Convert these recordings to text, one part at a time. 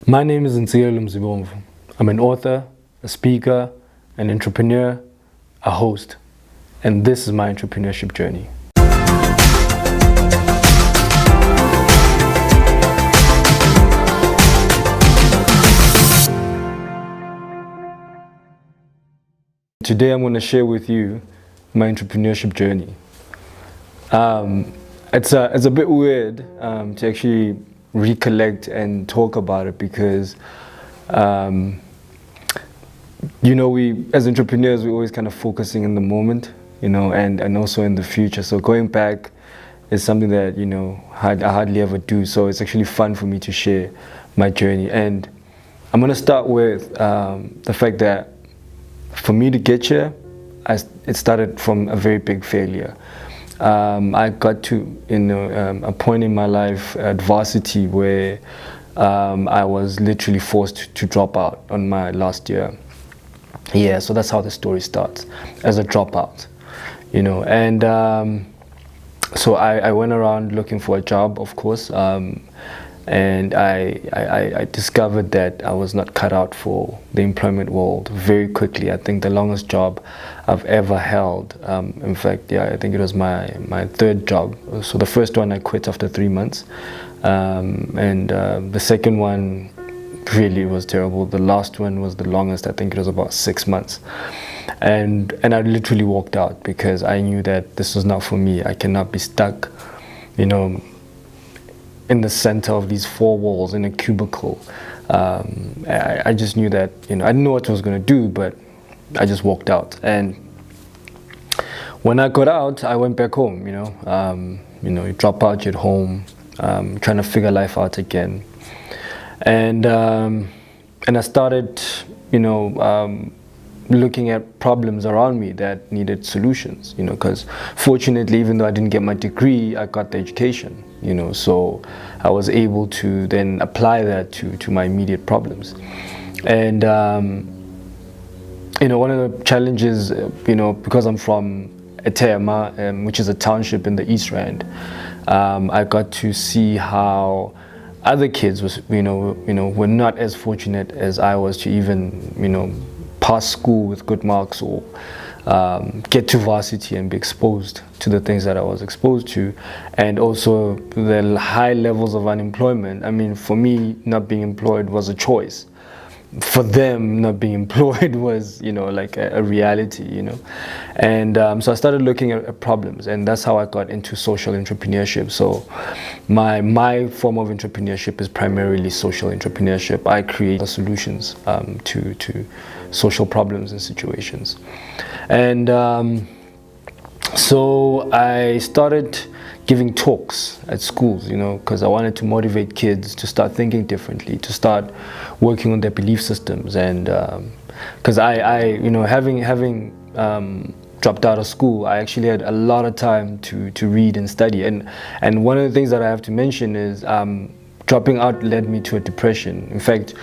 My name is Ntsikelelo Mzibomvu. I'm an author, a speaker, an entrepreneur, a host, and this is my entrepreneurship journey. Today I'm going to share with you my entrepreneurship journey. It's a bit weird to actually recollect and talk about it because we as entrepreneurs, we're always kind of focusing in the moment, and also in the future. So going back is something that I hardly ever do. So it's actually fun for me to share my journey. And I'm going to start with the fact that for me to get here, it started from a very big failure. I got to a point in my life at varsity where I was literally forced to drop out on my last year. Yeah, so that's how the story starts, as a dropout, and so I went around looking for a job, of course, and I discovered that I was not cut out for the employment world very quickly. I think the longest job I've ever held, in fact, I think it was my third job. So the first one I quit after 3 months, and the second one really was terrible. The last one was the longest. I think it was about 6 months. And I literally walked out because I knew that this was not for me. I cannot be stuck, in the center of these four walls in a cubicle. I just knew that, I didn't know what I was going to do, but I just walked out. And when I got out, I went back home, you drop out at home, trying to figure life out again. And I started, looking at problems around me that needed solutions, because fortunately, even though I didn't get my degree, I got the education, so I was able to then apply that to my immediate problems. And, one of the challenges, because I'm from Etema, which is a township in the East Rand, I got to see how other kids were not as fortunate as I was to even, pass school with good marks or get to varsity and be exposed to the things that I was exposed to, and also the high levels of unemployment. I mean, for me, not being employed was a choice. For them, not being employed was, like a reality, And so I started looking at problems, and that's how I got into social entrepreneurship. So my form of entrepreneurship is primarily social entrepreneurship. I create solutions to social problems and situations. And so I started giving talks at schools, because I wanted to motivate kids to start thinking differently, to start working on their belief systems. And because I having dropped out of school, I actually had a lot of time to read and study. And one of the things that I have to mention is dropping out led me to a depression. In fact,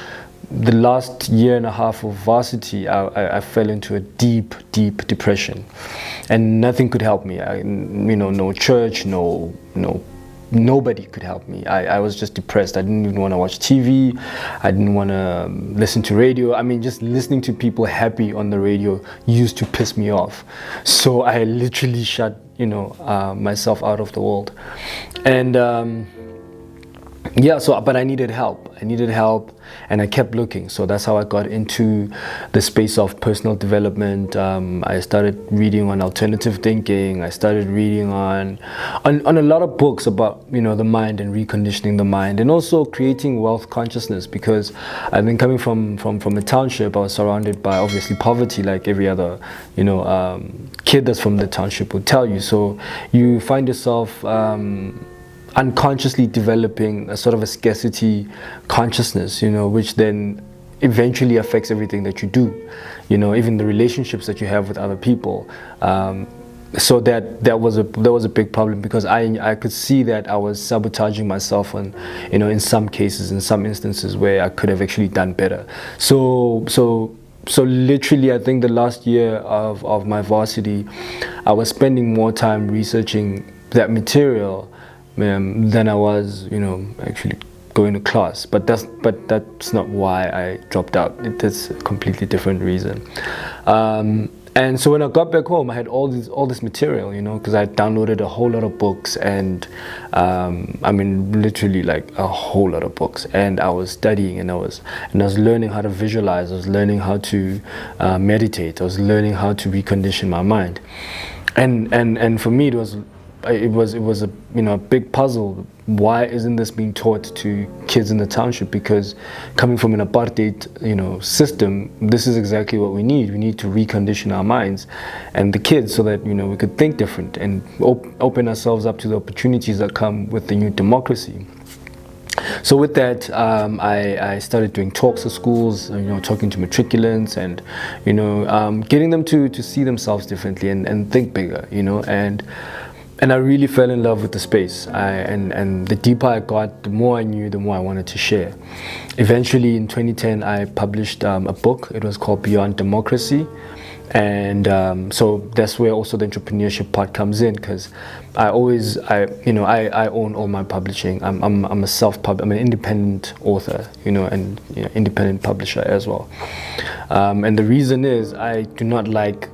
the last year and a half of varsity, I fell into a deep depression, and nothing could help me. No church, nobody could help me. I was just depressed. I didn't even want to watch TV. I didn't want to listen to radio. I mean, just listening to people happy on the radio used to piss me off. So I literally shut, myself out of the world. And but I needed help. And I kept looking. So that's how I got into the space of personal development. I started reading on alternative thinking. I started reading on a lot of books about, the mind and reconditioning the mind, and also creating wealth consciousness, because I've been coming from a township. I was surrounded by obviously poverty, like every other, kid that's from the township would tell you. So you find yourself unconsciously developing a sort of a scarcity consciousness, which then eventually affects everything that you do, even the relationships that you have with other people. So that was a big problem, because I could see that I was sabotaging myself on, in some cases, in some instances where I could have actually done better. So literally, I think the last year of my varsity, I was spending more time researching that material than I was, actually going to class. But that's not why I dropped out. It's a completely different reason. And so when I got back home, I had all this material, you know, because I downloaded a whole lot of books, and I mean literally like a whole lot of books. And I was studying, and I was learning how to visualize. I was learning how to meditate. I was learning how to recondition my mind. And for me, it was a, you know, a big puzzle. Why isn't this being taught to kids in the township? Because coming from an apartheid, you know, system, this is exactly what we need. We need to recondition our minds and the kids so that, you know, we could think different and open ourselves up to the opportunities that come with the new democracy. So with that, I started doing talks at schools, you know, talking to matriculants, and, you know, getting them to see themselves differently and think bigger, you know. And I really fell in love with the space. And the deeper I got, the more I knew, the more I wanted to share. Eventually, in 2010, I published a book. It was called Beyond Democracy. And so that's where also the entrepreneurship part comes in, because I own all my publishing. I'm an independent author, you know, and, you know, independent publisher as well. And the reason is I do not like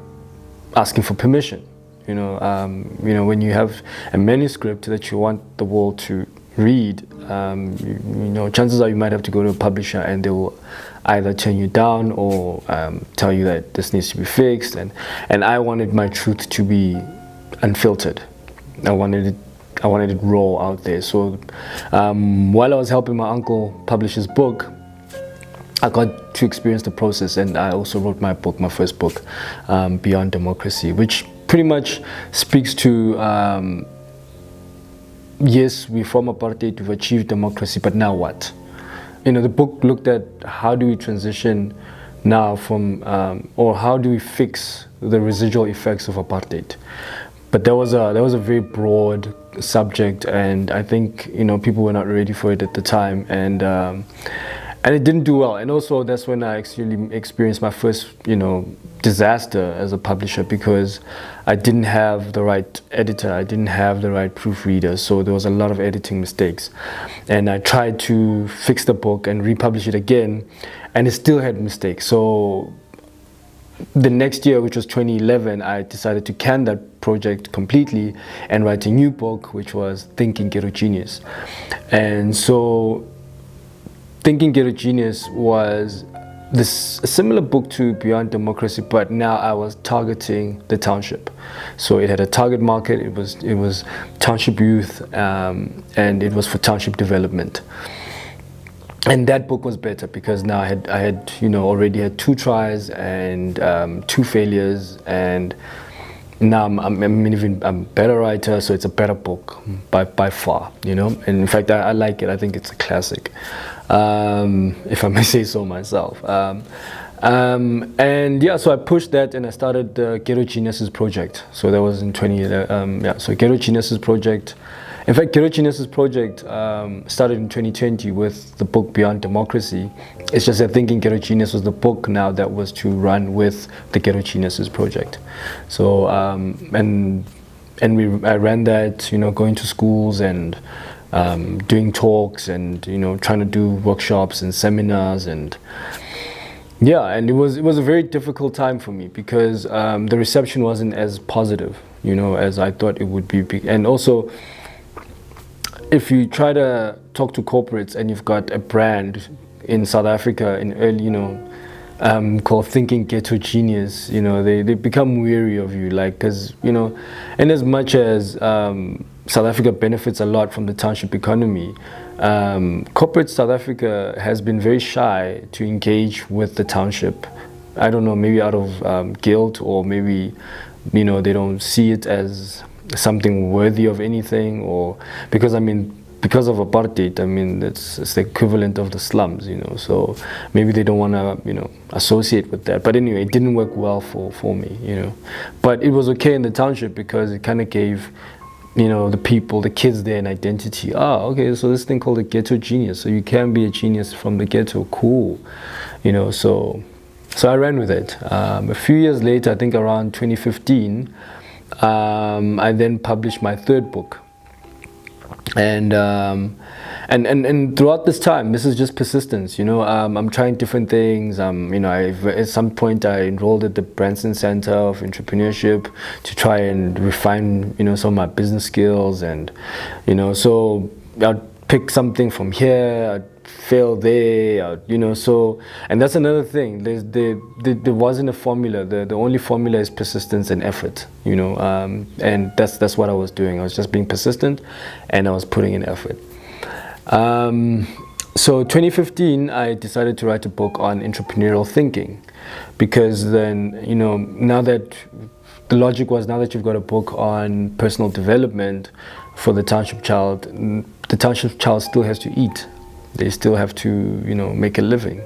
asking for permission. You know, when you have a manuscript that you want the world to read, you know, chances are you might have to go to a publisher, and they will either turn you down or tell you that this needs to be fixed. And I wanted my truth to be unfiltered. I wanted it raw out there. So while I was helping my uncle publish his book, I got to experience the process, and I also wrote my first book, Beyond Democracy, which pretty much speaks to, yes, we're from apartheid, we've achieved democracy, but now what? You know, the book looked at how do we transition now from, or how do we fix the residual effects of apartheid? But that was a very broad subject, and I think, you know, people were not ready for it at the time, and it didn't do well. And also that's when I actually experienced my first, you know, disaster as a publisher, because I didn't have the right editor, I didn't have the right proofreader, so there was a lot of editing mistakes. And I tried to fix the book and republish it again, and it still had mistakes. So the next year, which was 2011, I decided to can that project completely and write a new book, which was Thinking Ghetto Genius. And so Thinking Ghetto Genius was a similar book to Beyond Democracy, but now I was targeting the township. So it had a target market. It was township youth, and it was for township development. And that book was better because now I had you know, already had 2 tries and 2 failures, and now I'm a better writer, so it's a better book by far, you know. And in fact, I like it. I think it's a classic, if I may say so myself. And yeah, so I pushed that, and I started the Ghetto Geniuses project. So that was in 2011. So Ghetto Geniuses project. In fact, Ghetto Geniuses project started in 2020 with the book Beyond Democracy. It's just that Thinking Ghetto Genius was the book now that was to run with the Ghetto Geniuses project. So I ran that, you know, going to schools and doing talks and, you know, trying to do workshops and seminars, and yeah, and it was a very difficult time for me because the reception wasn't as positive, you know, as I thought it would be. And also, if you try to talk to corporates and you've got a brand in South Africa in early, you know, called Thinking Ghetto Genius, you know, they become weary of you, like, because, you know, and as much as South Africa benefits a lot from the township economy, corporate South Africa has been very shy to engage with the township. I don't know, maybe out of guilt, or maybe, you know, they don't see it as something worthy of anything, or because because of apartheid, I mean, it's the equivalent of the slums, you know, so maybe they don't want to, you know, associate with that. But anyway, it didn't work well for me, you know, but it was okay in the township because it kind of gave, you know, the people, the kids there, an identity. Okay, so this thing called a ghetto genius, so you can be a genius from the ghetto, cool, you know. So I ran with it. A few years later, I think around 2015, I then published my 3rd book, and and throughout this time, this is just persistence. I'm trying different things. At some point I enrolled at the Branson Center of Entrepreneurship to try and refine, some of my business skills, and, so I'd pick something from here, I'd fail there, and that's another thing. There wasn't a formula. The only formula is persistence and effort, and that's what I was doing. I was just being persistent, and I was putting in effort. So 2015, I decided to write a book on entrepreneurial thinking, because then, now that the logic was, now that you've got a book on personal development for the township child still has to eat. They still have to, make a living.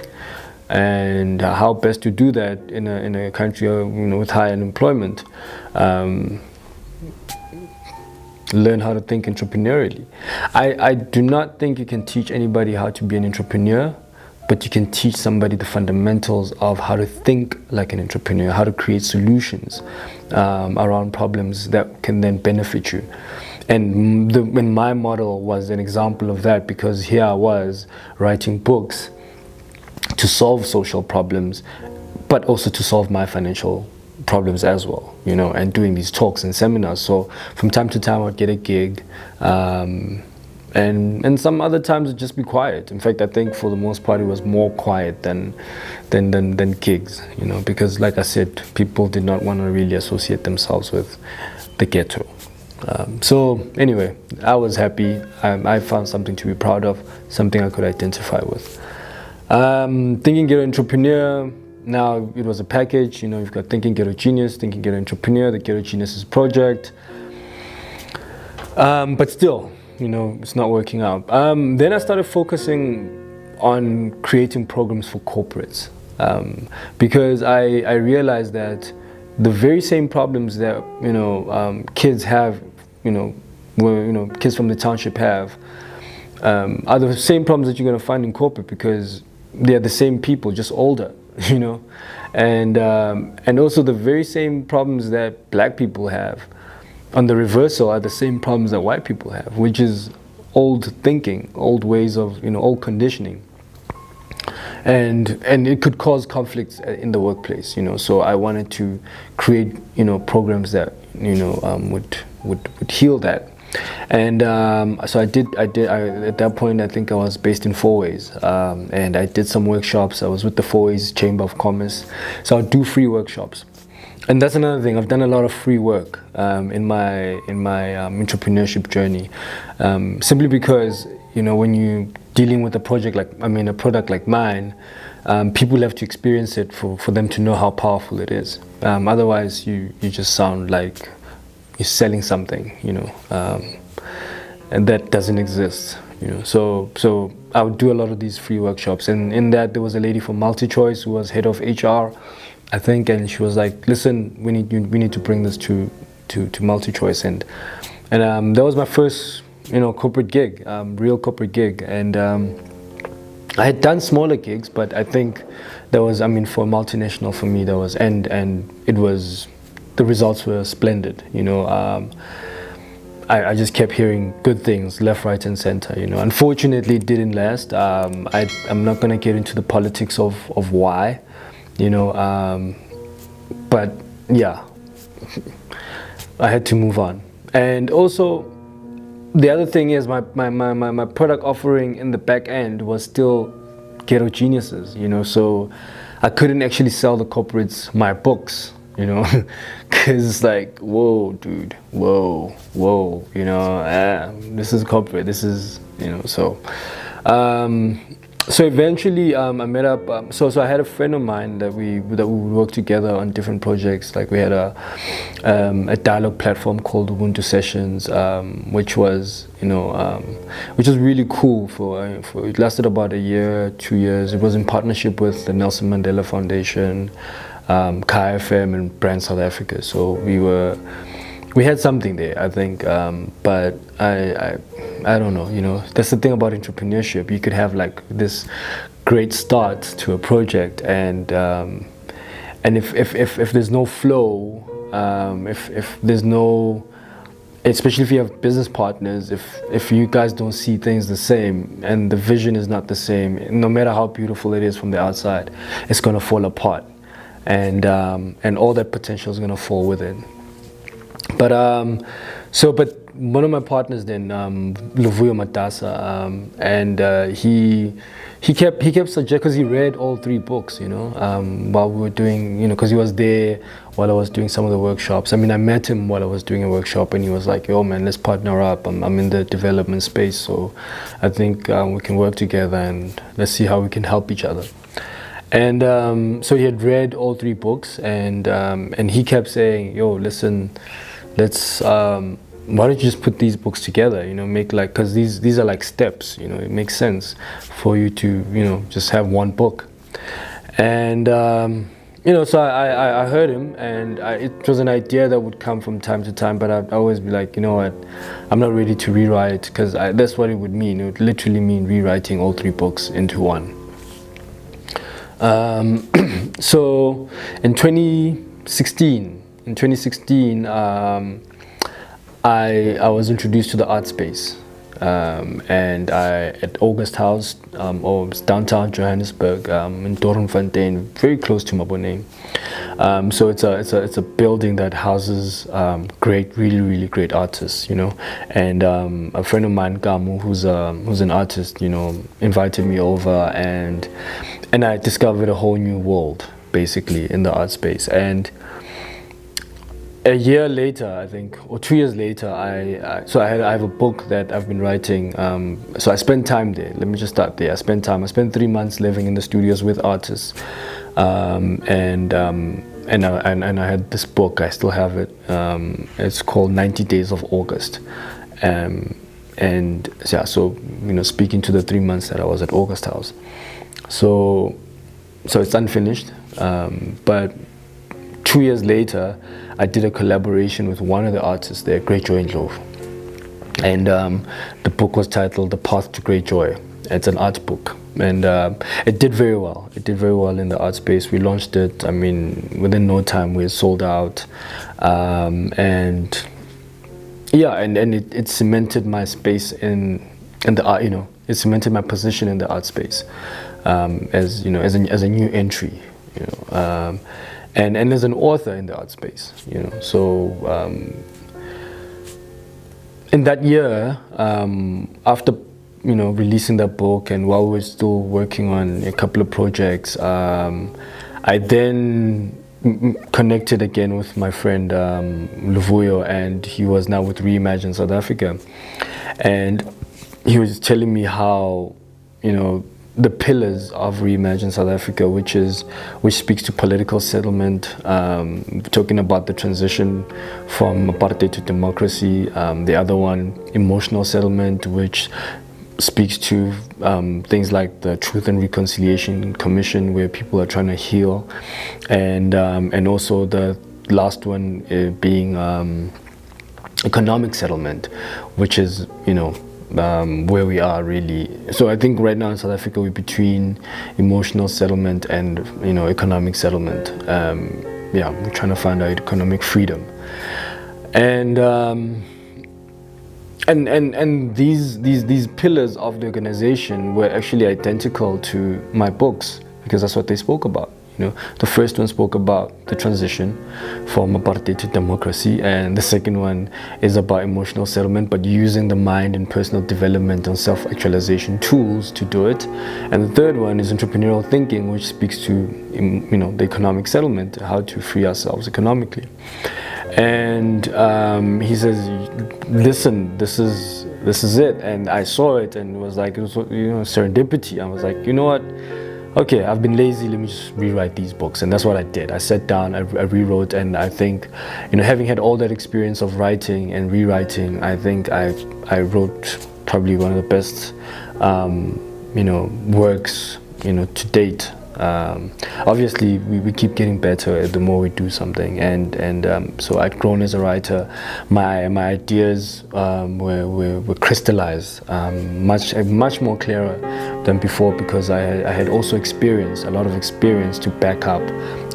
And how best to do that in a country, with high unemployment? Learn how to think entrepreneurially. I do not think you can teach anybody how to be an entrepreneur, but you can teach somebody the fundamentals of how to think like an entrepreneur, how to create solutions around problems that can then benefit you. And my model was an example of that, because here I was writing books to solve social problems, but also to solve my financial problems as well, and doing these talks and seminars. So from time to time I'd get a gig, and some other times it'd just be quiet. In fact, I think for the most part it was more quiet than gigs, because like I said, people did not want to really associate themselves with the ghetto. So anyway, I was happy. I found something to be proud of, something I could identify with. Thinking Ghetto Entrepreneur, now it was a package. You've got Thinking Ghetto Genius, Thinking Ghetto Entrepreneur, the Ghetto Genius project. But still, it's not working out. Then I started focusing on creating programs for corporates, because I realized that the very same problems that kids have, kids from the township have, are the same problems that you're going to find in corporate, because they're the same people, just older, and also the very same problems that black people have on the reversal are the same problems that white people have, which is old thinking, old ways of, old conditioning. And it could cause conflicts in the workplace, so I wanted to create, programs that, would heal that. And so I did, at that point, I think I was based in Fourways, and I did some workshops. I was with the Fourways Chamber of Commerce, so I'd do free workshops. And that's another thing. I've done a lot of free work in my entrepreneurship journey, simply because, when you're dealing with a product like mine, people have to experience it for them to know how powerful it is. Otherwise, you just sound like you're selling something, and that doesn't exist. So I would do a lot of these free workshops, and in that there was a lady from MultiChoice who was head of HR, I think, and she was like, "Listen, we need to bring this to MultiChoice," and that was my first corporate gig, real corporate gig, and I had done smaller gigs, but I think there was, for a multinational, for me, there was, and it was, the results were splendid. I just kept hearing good things left, right, and center. Unfortunately, it didn't last. I'm not gonna get into the politics of why. But yeah, I had to move on. And also, the other thing is my product offering in the back end was still Ghetto Geniuses, so I couldn't actually sell the corporates my books, because it's like, whoa, dude, whoa, this is corporate, this is, so. So eventually, I met up. So I had a friend of mine that we would work together on different projects. Like we had a dialogue platform called Ubuntu Sessions, which was really cool. For it lasted about a year, 2 years. It was in partnership with the Nelson Mandela Foundation, Kai FM, and Brand South Africa. So we had something there, I think, but I don't know, that's the thing about entrepreneurship. You could have like this great start to a project, and if there's no flow, if there's no especially if you have business partners, if you guys don't see things the same and the vision is not the same, no matter how beautiful it is from the outside, it's going to fall apart, and all that potential is going to fall with it. But but one of my partners then, Luvuyo Matasa, and he kept suggesting, because he read all 3 books, while we were doing, because he was there while I was doing some of the workshops. I mean, I met him while I was doing a workshop, and he was like, yo man, let's partner up. I'm in the development space, so I think we can work together and let's see how we can help each other. And so he had read all 3 books, and he kept saying, yo, listen, let's why don't you just put these books together, make like, because these are like steps, it makes sense for you to just have one book. And so I heard him, and it was an idea that would come from time to time, but I'd always be like, you know what, I'm not ready to rewrite, because that's what it would mean. It would literally mean rewriting all 3 books into one. So in 2016, I was introduced to the art space, and at August House, or downtown Johannesburg, in Doornfontein, very close to Maboneng. So it's a building that houses really great artists, And a friend of mine, Gamu, who's an artist, invited me over, and I discovered a whole new world, basically, in the art space. And a year later, I think, or 2 years later, I have a book that I've been writing. So I spent time there. Let me just start there. I spent 3 months living in the studios with artists, and I had this book. I still have it. It's called 90 Days of August, and yeah. So speaking to the 3 months that I was at August House. So it's unfinished, but 2 years later, I did a collaboration with one of the artists there, Greatjoy Ndlovu, and the book was titled The Path to Great Joy. It's an art book, and it did very well. It did very well in the art space. We launched it. I mean, within no time, we sold out, and yeah, and it cemented my space in the art. It cemented my position in the art space, as a new entry. And as an author in the art space, So in that year, after releasing that book, and while we were still working on a couple of projects, I then connected again with my friend Luvuyo, and he was now with Reimagine South Africa, and he was telling me how the pillars of Reimagine South Africa, which speaks to political settlement, talking about the transition from apartheid to democracy. The other one, emotional settlement, which speaks to things like the Truth and Reconciliation Commission, where people are trying to heal, and also the last one being economic settlement, which is where we are really. So I think right now in South Africa we're between emotional settlement and economic settlement. We're trying to find our economic freedom, and these pillars of the organization were actually identical to my books, because that's what they spoke about. The first one spoke about the transition from apartheid to democracy, and the second one is about emotional settlement, but using the mind and personal development and self-actualization tools to do it. And the third one is entrepreneurial thinking, which speaks to the economic settlement, how to free ourselves economically. And he says, listen, this is it. And I saw it, and it was like, it was serendipity. I was like, you know what? Okay, I've been lazy, let me just rewrite these books. And that's what I did. I sat down, I rewrote, and I think, having had all that experience of writing and rewriting, I think I wrote probably one of the best, works, to date Obviously, we keep getting better the more we do something, and so I'd grown as a writer. My ideas were crystallized, much more clearer than before, because I had also experienced a lot of experience to back up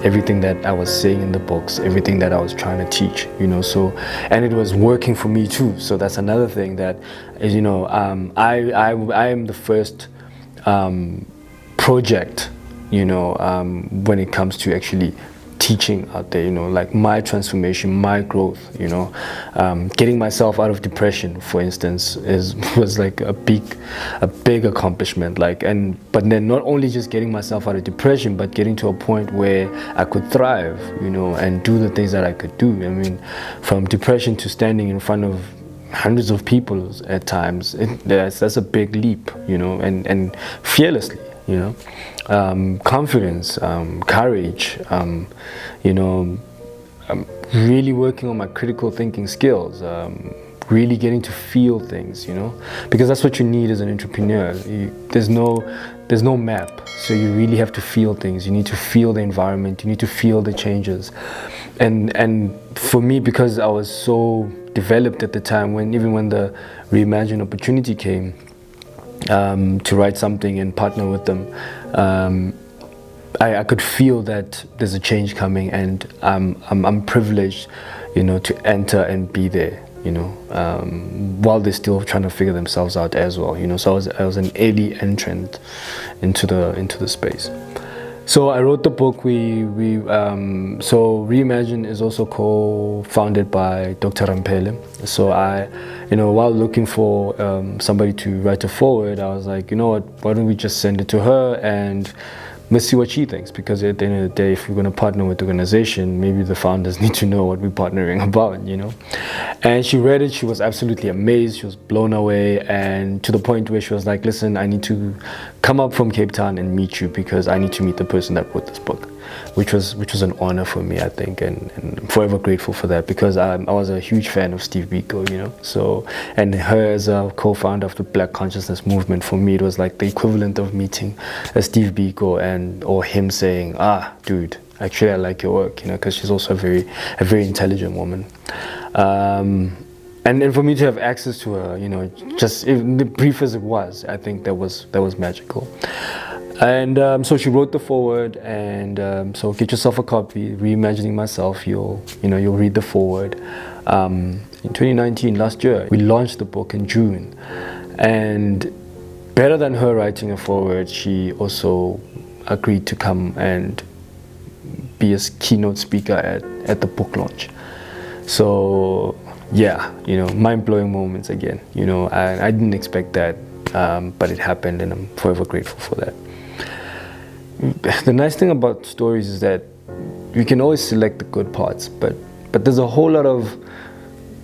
everything that I was saying in the books, everything that I was trying to teach, so, and it was working for me too. So that's another thing that is, I am the first project, when it comes to actually teaching out there, like my transformation, my growth, getting myself out of depression, for instance, was like a big accomplishment. But then not only just getting myself out of depression, but getting to a point where I could thrive, and do the things that I could do. I mean, from depression to standing in front of hundreds of people at times, that's a big leap, and fearlessly, confidence, courage, really working on my critical thinking skills, really getting to feel things, because that's what you need as an entrepreneur. There's no map, so you really have to feel things. You need to feel the environment, you need to feel the changes. And for me, because I was so developed at the time, even when the Reimagine opportunity came, to write something and partner with them, I could feel that there's a change coming, and I'm privileged, to enter and be there, while they're still trying to figure themselves out as well, So I was an early entrant into the space. So I wrote the book. So Reimagine is also co-founded by Dr. Rampele. So while looking for somebody to write a foreword, I was like, you know what, why don't we just send it to her and let's see what she thinks, because at the end of the day, if we're going to partner with the organization, maybe the founders need to know what we're partnering about, And she read it. She was absolutely amazed. She was blown away, and to the point where she was like, listen, I need to come up from Cape Town and meet you, because I need to meet the person that wrote this book, which was an honor for me, I think, and I'm forever grateful for that, because I was a huge fan of Steve Biko, so, and her as a co-founder of the Black Consciousness movement, for me it was like the equivalent of meeting a Steve Biko or him saying, dude, actually I like your work, because she's also a very intelligent woman. And for me to have access to her, just the brief as it was, I think that was magical. And so she wrote the foreword, and so get yourself a copy. Reimagining Myself. You'll read the foreword. In 2019, last year, we launched the book in June, and better than her writing a foreword, she also agreed to come and be a keynote speaker at the book launch. So yeah, mind-blowing moments again. I didn't expect that, but it happened, and I'm forever grateful for that. The nice thing about stories is that you can always select the good parts, but there's a whole lot of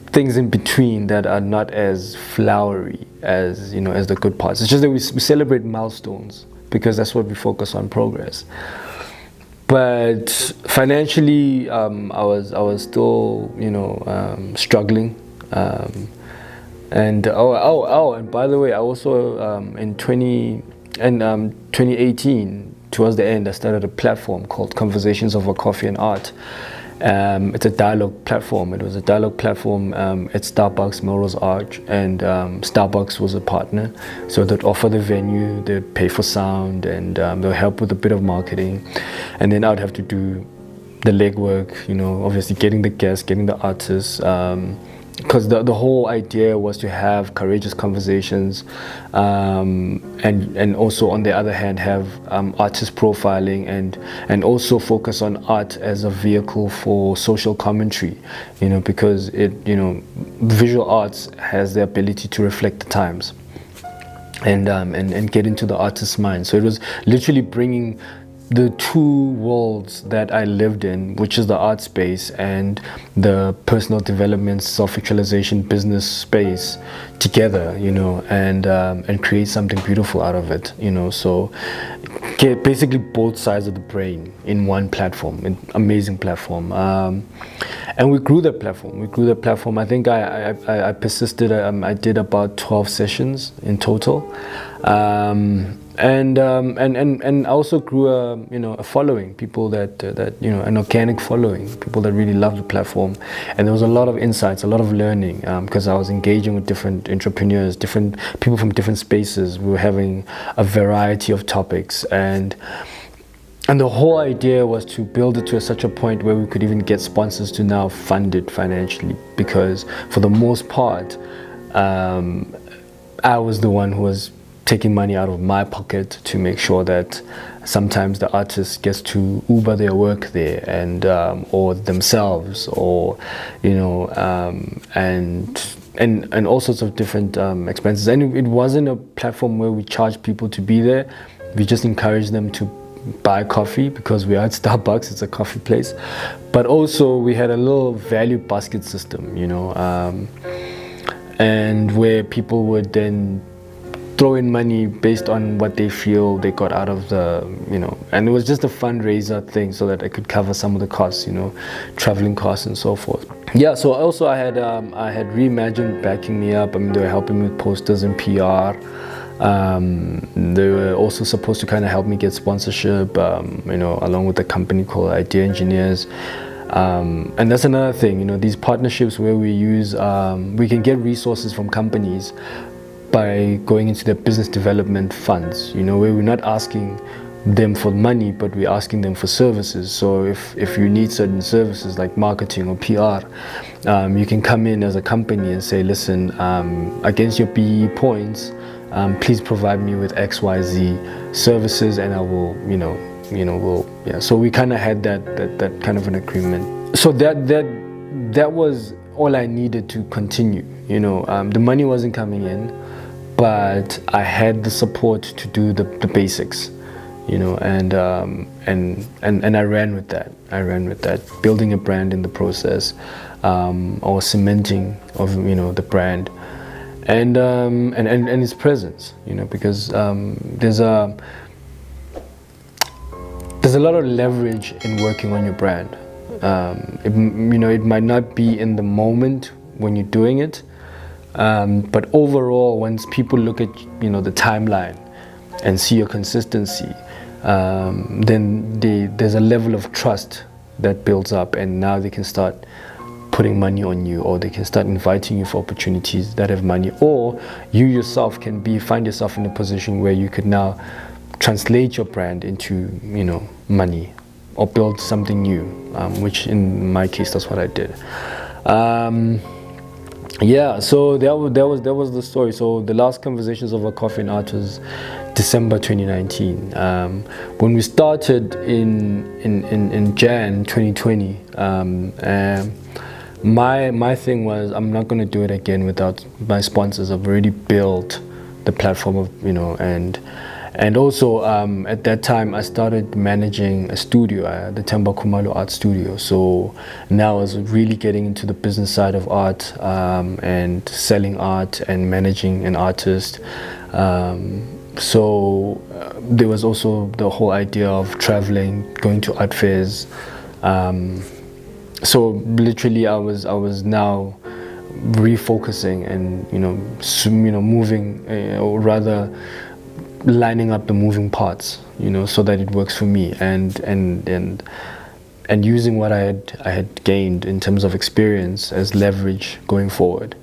things in between that are not as flowery as the good parts. It's just that we celebrate milestones, because that's what we focus on, progress. But financially, I was still struggling, and and by the way, I also in 2018. Towards the end, I started a platform called Conversations Over Coffee and Art. It's a dialogue platform. It was a dialogue platform at Starbucks Melrose Arch, and Starbucks was a partner. So they'd offer the venue, they'd pay for sound, and they'll help with a bit of marketing. And then I'd have to do the legwork, obviously getting the guests, getting the artists, because the whole idea was to have courageous conversations, and also on the other hand have artist profiling, and also focus on art as a vehicle for social commentary, because visual arts has the ability to reflect the times and get into the artist's mind. So it was literally bringing the two worlds that I lived in, which is the art space and the personal development, self-actualization, business space together, and create something beautiful out of it, So get basically both sides of the brain in one platform, an amazing platform. And we grew that platform. I think I persisted. I did about 12 sessions in total. And I also grew a following, people that an organic following, people that really love the platform. And there was a lot of insights, a lot of learning, because I was engaging with different entrepreneurs, different people from different spaces. We were having a variety of topics, and the whole idea was to build it to such a point where we could even get sponsors to now fund it financially, because for the most part, I was the one who was taking money out of my pocket to make sure that sometimes the artist gets to Uber their work there, and or themselves, or and all sorts of different expenses. And it wasn't a platform where we charged people to be there. We just encouraged them to buy coffee, because we are at Starbucks, it's a coffee place. But also we had a little value basket system, and where people would then throw in money based on what they feel they got out of the, and it was just a fundraiser thing, so that I could cover some of the costs, traveling costs and so forth. Yeah, so also I had Reimagine backing me up. I mean, they were helping me with posters and PR. They were also supposed to kind of help me get sponsorship, along with a company called Idea Engineers. And that's another thing, these partnerships where we use, we can get resources from companies by going into their business development funds, where we're not asking them for money, but we're asking them for services. So if you need certain services like marketing or PR, you can come in as a company and say, listen, against your BE points, please provide me with XYZ services, and I will, So we kind of had that kind of an agreement. So that was all I needed to continue. The money wasn't coming in, but I had the support to do the basics, and I ran with that. Building a brand in the process, or cementing of the brand. And its presence, because there's a lot of leverage in working on your brand. It might not be in the moment when you're doing it, but overall, once people look at the timeline and see your consistency, then there's a level of trust that builds up, and now they can start putting money on you, or they can start inviting you for opportunities that have money, or you yourself can find yourself in a position where you could now translate your brand into money, or build something new, which in my case, that's what I did. So that was the story. So the last Conversations Over Coffee and Art was December 2019. When we started in Jan 2020, my thing was, I'm not going to do it again without my sponsors. I've already built the platform of, and also at that time I started managing a studio, the Temba Kumalo Art Studio. So now I was really getting into the business side of art, and selling art and managing an artist. So there was also the whole idea of traveling, going to art fairs. So literally I was now refocusing and moving, or rather lining up the moving parts, so that it works for me, and using what I had gained in terms of experience as leverage going forward.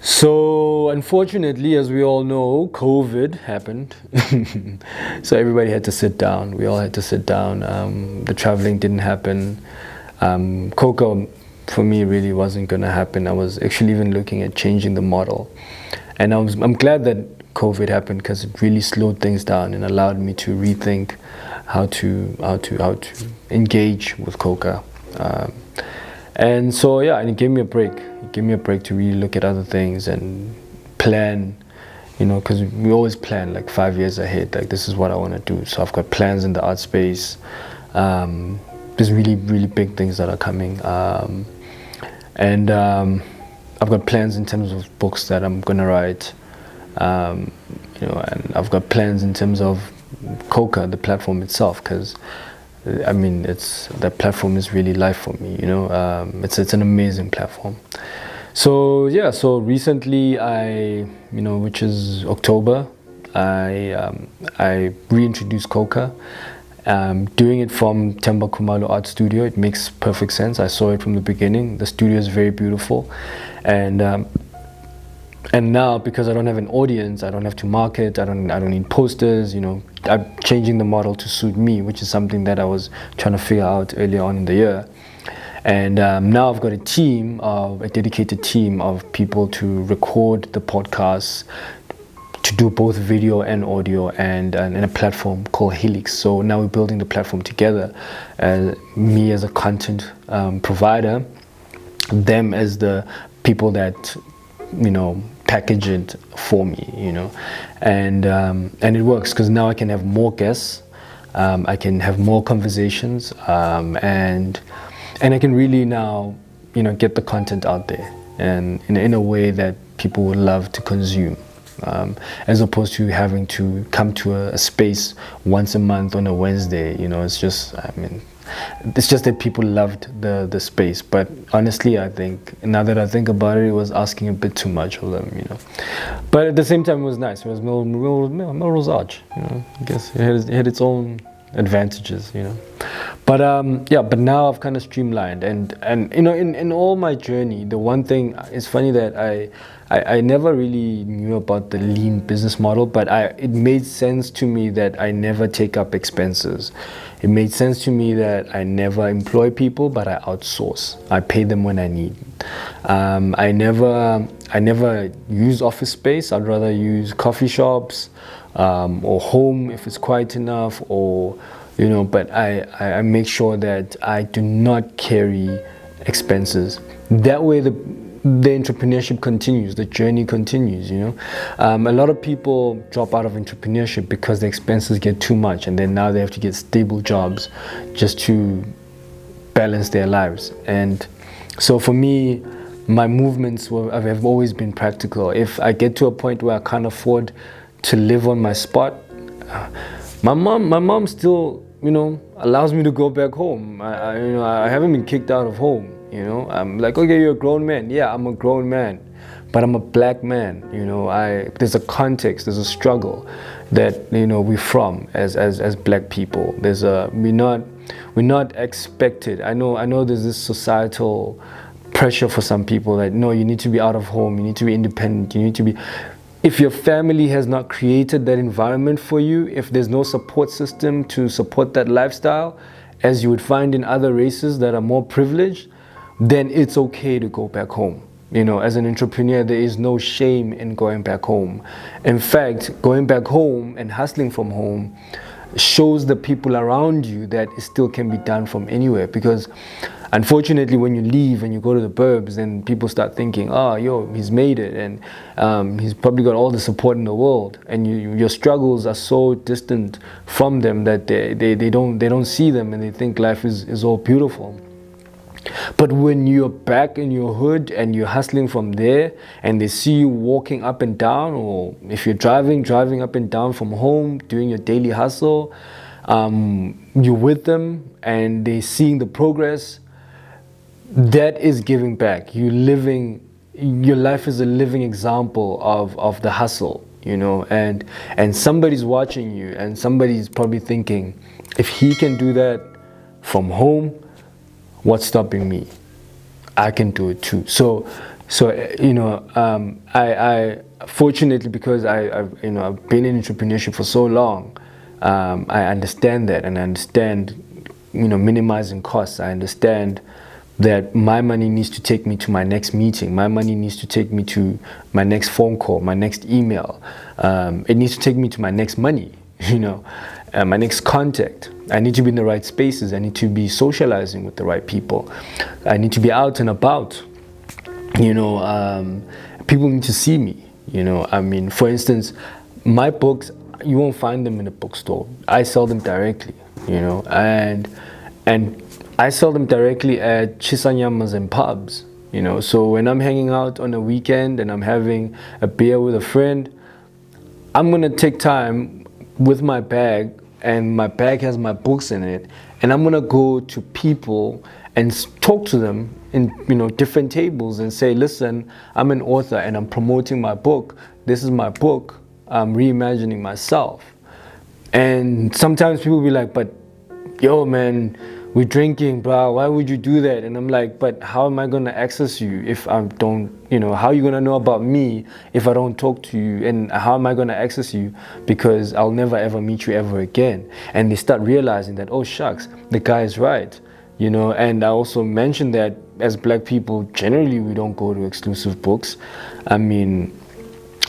So unfortunately, as we all know, COVID happened. So everybody had to sit down. We all had to sit down. The traveling didn't happen. Coca for me really wasn't going to happen. I was actually even looking at changing the model, and I'm glad that COVID happened, because it really slowed things down and allowed me to rethink how to engage with Coca. And so and it gave me a break. It gave me a break to really look at other things and plan, because we always plan like 5 years ahead. Like, this is what I want to do. So I've got plans in the art space. There's really, really big things that are coming. And I've got plans in terms of books that I'm gonna write. And I've got plans in terms of Coca, the platform itself, because that platform is really life for me. It's an amazing platform. So yeah, so recently which is October, I reintroduced Coca. Doing it from Temba Kumalo Art Studio, it makes perfect sense. I saw it from the beginning. The studio is very beautiful, and now because I don't have an audience, I don't have to market. I don't need posters. I'm changing the model to suit me, which is something that I was trying to figure out earlier on in the year. And now I've got a dedicated team of people to record the podcasts, to do both video and audio, and a platform called Helix. So now we're building the platform together, me as a content provider, them as the people that package it for me, and it works because now I can have more guests, I can have more conversations, and I can really now get the content out there and in a way that people would love to consume, as opposed to having to come to a space once a month on a Wednesday. It's just that people loved the space, but honestly I think now that I think about it, it was asking a bit too much of them, but at the same time it was nice. It was Melrose Arch, I guess it had its own advantages, but but now I've kind of streamlined, and in all my journey, the one thing, it's funny that I never really knew about the lean business model, but it made sense to me that I never take up expenses. It made sense to me that I never employ people, but I outsource. I pay them when I need. I never use office space. I'd rather use coffee shops, or home if it's quiet enough, or but I make sure that I do not carry expenses. That way the entrepreneurship continues, the journey continues. A lot of people drop out of entrepreneurship because the expenses get too much, and then now they have to get stable jobs just to balance their lives. And so for me, my movements have always been practical. If I get to a point where I can't afford to live on my spot, my mom still allows me to go back home. I haven't been kicked out of home. I'm like, okay, you're a grown man. Yeah, I'm a grown man, but I'm a black man. There's a context, there's a struggle that we're from as black people. We're not expected. I know there's this societal pressure for some people that no, you need to be out of home, you need to be independent, you need to be. If your family has not created that environment for you, if there's no support system to support that lifestyle, as you would find in other races that are more privileged, then it's okay to go back home. As an entrepreneur, there is no shame in going back home. In fact, going back home and hustling from home shows the people around you that it still can be done from anywhere. Because unfortunately, when you leave and you go to the burbs, then people start thinking, oh, he's made it, and he's probably got all the support in the world, and your struggles are so distant from them that they don't see them, and they think life is all beautiful. But when you're back in your hood and you're hustling from there, and they see you walking up and down, or if you're driving up and down from home, doing your daily hustle, you're with them and they're seeing the progress, that is giving back. Your life is a living example of the hustle, and somebody's watching you, and somebody's probably thinking, if he can do that from home, what's stopping me? I can do it too. So I fortunately, because I've been in entrepreneurship for so long, I understand that, and I understand minimizing costs. I understand that my money needs to take me to my next meeting. My money needs to take me to my next phone call, my next email. It needs to take me to my next money, my next contact. I need to be in the right spaces. I need to be socializing with the right people. I need to be out and about. People need to see me. For instance, my books, you won't find them in a bookstore. I sell them directly, and I sell them directly at chisanyamas and pubs. So when I'm hanging out on a weekend and I'm having a beer with a friend, I'm gonna take time with my bag and my bag has my books in it, and I'm gonna go to people and talk to them in different tables and say, listen, I'm an author and I'm promoting my book. This is my book. I'm reimagining myself. And sometimes people be like, but yo man, we're drinking, bro, why would you do that? And I'm like, but how am I going to access you if I don't, how are you going to know about me if I don't talk to you? And how am I going to access you? Because I'll never ever meet you ever again. And they start realizing that, oh shucks, the guy is right. And I also mentioned that as black people, generally we don't go to exclusive books. I mean,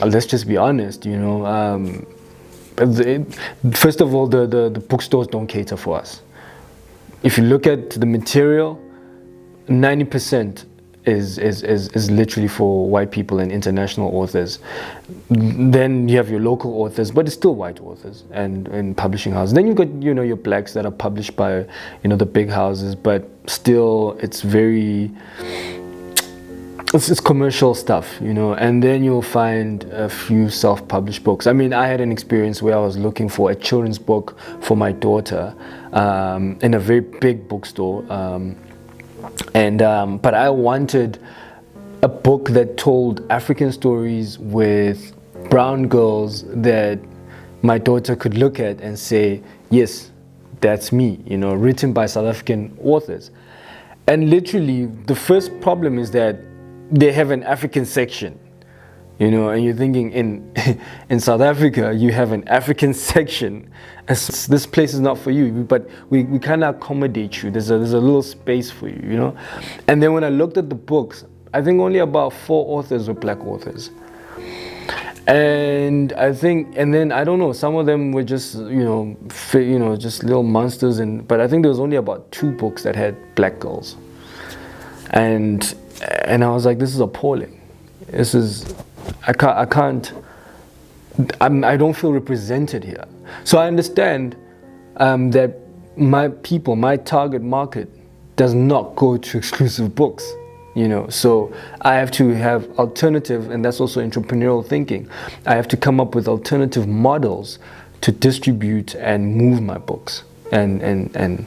let's just be honest, first of all, the bookstores don't cater for us. If you look at the material, 90% is literally for white people and international authors. Then you have your local authors, but it's still white authors and publishing houses. Then you got your blacks that are published by the big houses, but still it's very it's commercial stuff, and then you'll find a few self-published books. I mean, I had an experience where I was looking for a children's book for my daughter in a very big bookstore, but I wanted a book that told African stories with brown girls that my daughter could look at and say, yes, that's me, written by South African authors. And literally, the first problem is that they have an African section, and you're thinking in South Africa, you have an African section. And so this place is not for you, but we kind of accommodate you. There's a little space for you, And then when I looked at the books, I think only about 4 authors were black authors. And then I don't know, some of them were just, just little monsters. But I think there was only about 2 books that had black girls. And I was like, this is appalling. I don't feel represented here. So I understand that my target market does not go to exclusive books, so I have to have alternative, and that's also entrepreneurial thinking. I have to come up with alternative models to distribute and move my books. And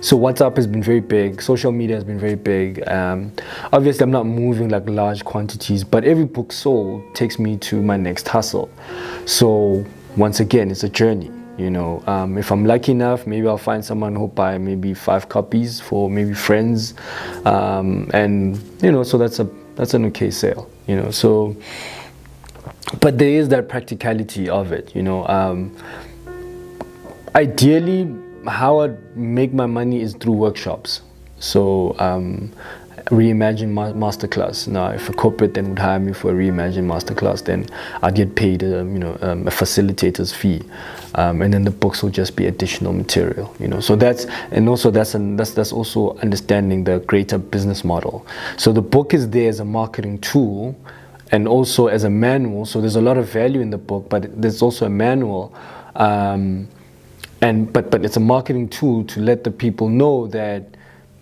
so WhatsApp has been very big, social media has been very big. Obviously I'm not moving like large quantities, but every book sold takes me to my next hustle. So once again, it's a journey. If I'm lucky enough, maybe I'll find someone who'll buy maybe 5 copies for maybe friends, so that's an okay sale. So, but there is that practicality of it. Ideally, how I make my money is through workshops. So Reimagine Masterclass. Now, if a corporate then would hire me for a Reimagine Masterclass, then I'd get paid a facilitator's fee, and then the books will just be additional material. So that's also understanding the greater business model. So the book is there as a marketing tool, and also as a manual. So there's a lot of value in the book, but there's also a manual. But it's a marketing tool to let the people know that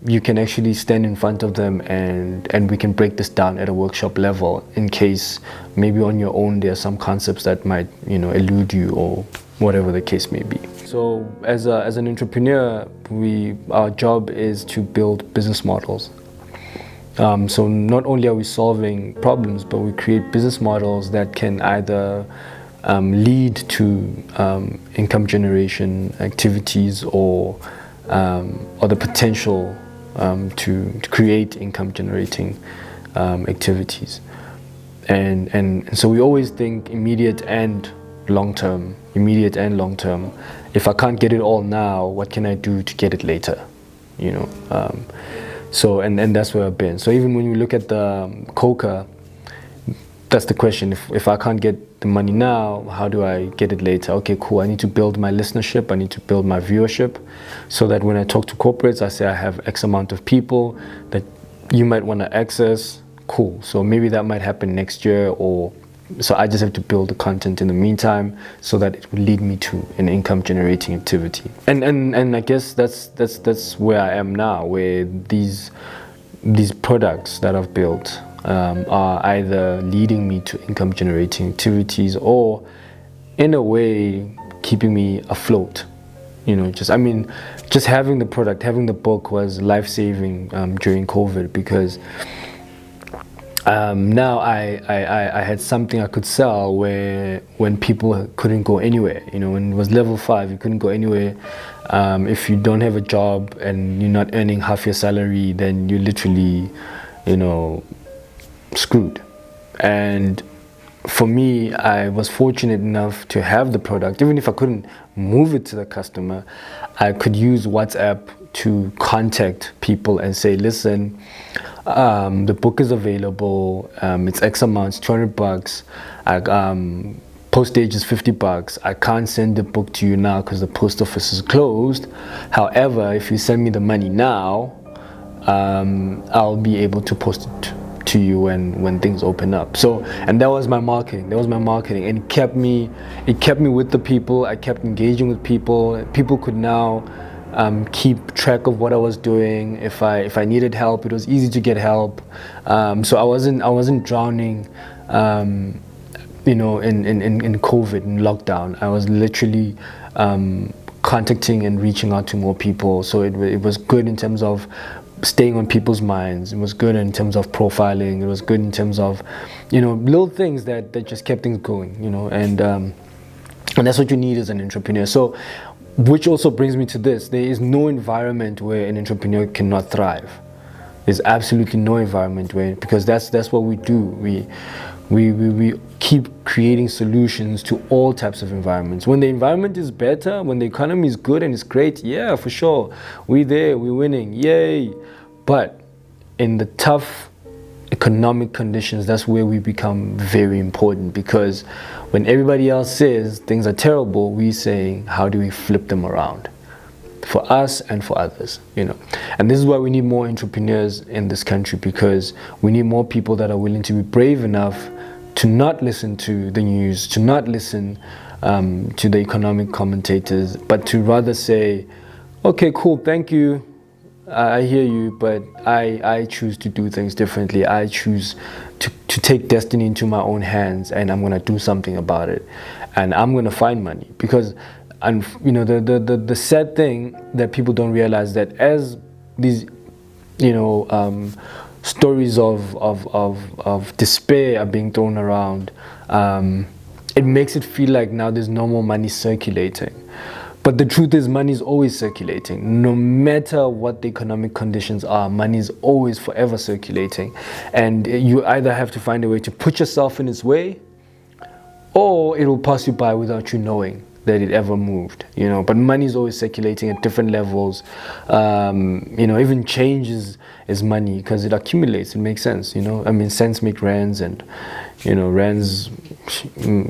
you can actually stand in front of them and we can break this down at a workshop level, in case maybe on your own there are some concepts that might elude you, or whatever the case may be. So as an entrepreneur, our job is to build business models. So not only are we solving problems, but we create business models that can either lead to income generation activities, or the potential to create income generating activities. And so we always think immediate and long term. If I can't get it all now, what can I do to get it later? So and that's where I've been. So even when you look at the Coca, that's the question. If I can't get the money now, how do I get it later? Okay, cool. I need to build my listenership. I need to build my viewership, so that when I talk to corporates, I say I have X amount of people that you might want to access. Cool. So maybe that might happen next year, or so I just have to build the content in the meantime, so that it will lead me to an income generating activity. And I guess that's where I am now, where these products that I've built are either leading me to income generating activities, or in a way keeping me afloat, just having the product, having the book was life-saving during COVID, because now I had something I could sell where when people couldn't go anywhere, when it was level 5, you couldn't go anywhere. If you don't have a job and you're not earning half your salary, then you're literally, screwed. And for me, I was fortunate enough to have the product. Even if I couldn't move it to the customer, I could use WhatsApp to contact people and say, listen, the book is available, it's X amount, it's $200, postage is $50. I can't send the book to you now because the post office is closed. However, if you send me the money now, I'll be able to post it to you when things open up. So, and that was my marketing, and it kept me with the people. I kept engaging with people. People could now keep track of what I was doing. If I needed help, it was easy to get help. So I wasn't drowning in COVID, in lockdown. I was literally contacting and reaching out to more people. So it was good in terms of staying on people's minds. It was good in terms of profiling. It was good in terms of little things that just kept things going, and that's what you need as an entrepreneur. So, which also brings me to this: there is no environment where an entrepreneur cannot thrive. There's absolutely no environment where, because that's what we do. We keep creating solutions to all types of environments. When the environment is better, when the economy is good and it's great, yeah, for sure, we're winning, yay. But in the tough economic conditions, that's where we become very important, because when everybody else says things are terrible, we're saying, how do we flip them around for us and for others, And this is why we need more entrepreneurs in this country, because we need more people that are willing to be brave enough to not listen to the news, to not listen to the economic commentators, but to rather say, okay, cool, thank you, I hear you, but I choose to do things differently. I choose to take destiny into my own hands, and I'm going to do something about it, and I'm going to find money. Because, the sad thing that people don't realize, that as these, stories of despair are being thrown around, it makes it feel like now there's no more money circulating. But the truth is, money is always circulating. No matter what the economic conditions are, money is always forever circulating. And you either have to find a way to put yourself in its way, or it will pass you by without you knowing that it ever moved, But money is always circulating at different levels. Even change is money, because it accumulates. It makes sense, cents make rands, and rands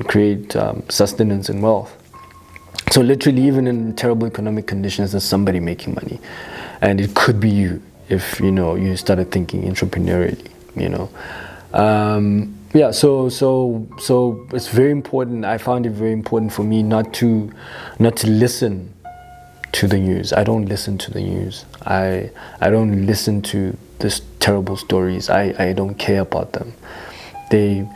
create sustenance and wealth. So literally, even in terrible economic conditions, there's somebody making money, and it could be you if you started thinking entrepreneurially. So it's very important. I found it very important for me not to listen to the news. I don't listen to the news. I don't listen to these terrible stories. I don't care about them. Because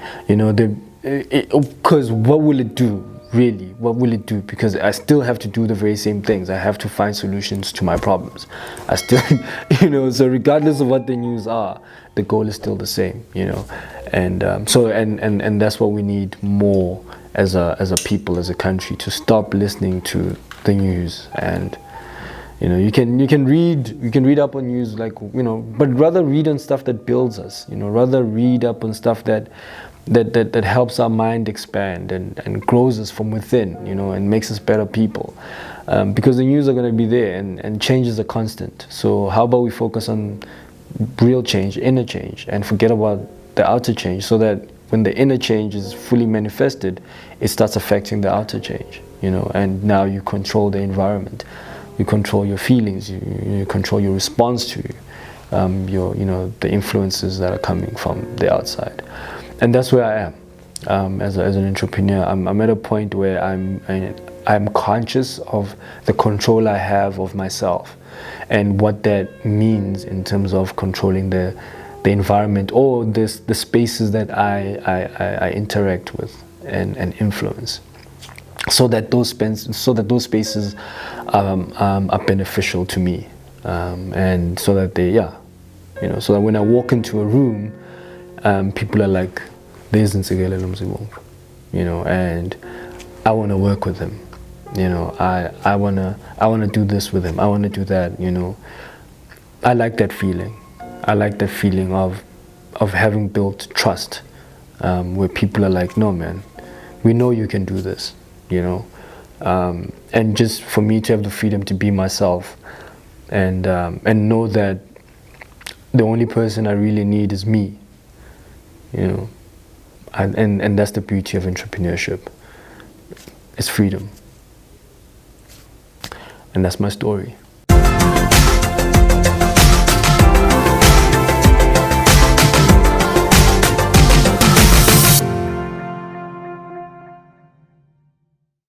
what will it do? Really, what will it do? Because I still have to do the very same things. I have to find solutions to my problems. I still, so regardless of what the news are, the goal is still the same, And and that's what we need more as a people, as a country, to stop listening to the news. And you can read up on news, but rather read on stuff that builds us. Rather read up on stuff that helps our mind expand and grows us from within, and makes us better people. Because the news are going to be there, and change is a constant. So how about we focus on real change, inner change, and forget about the outer change, so that when the inner change is fully manifested, it starts affecting the outer change, and now you control the environment. You control your feelings, you control your response to the influences that are coming from the outside. And that's where I am as an entrepreneur. I'm at a point where I'm conscious of the control I have of myself, and what that means in terms of controlling the environment, or the spaces that I interact with and influence. so that those spaces are beneficial to me, and so that so that when I walk into a room, people are like, there's Ntsikelelo Mzibomvu, and I want to work with him, I wanna do this with him, I want to do that, I like that feeling. I like that feeling of having built trust, where people are like, no man, we know you can do this, and just for me to have the freedom to be myself, and know that the only person I really need is me, and that's the beauty of entrepreneurship. It's freedom, and that's my story.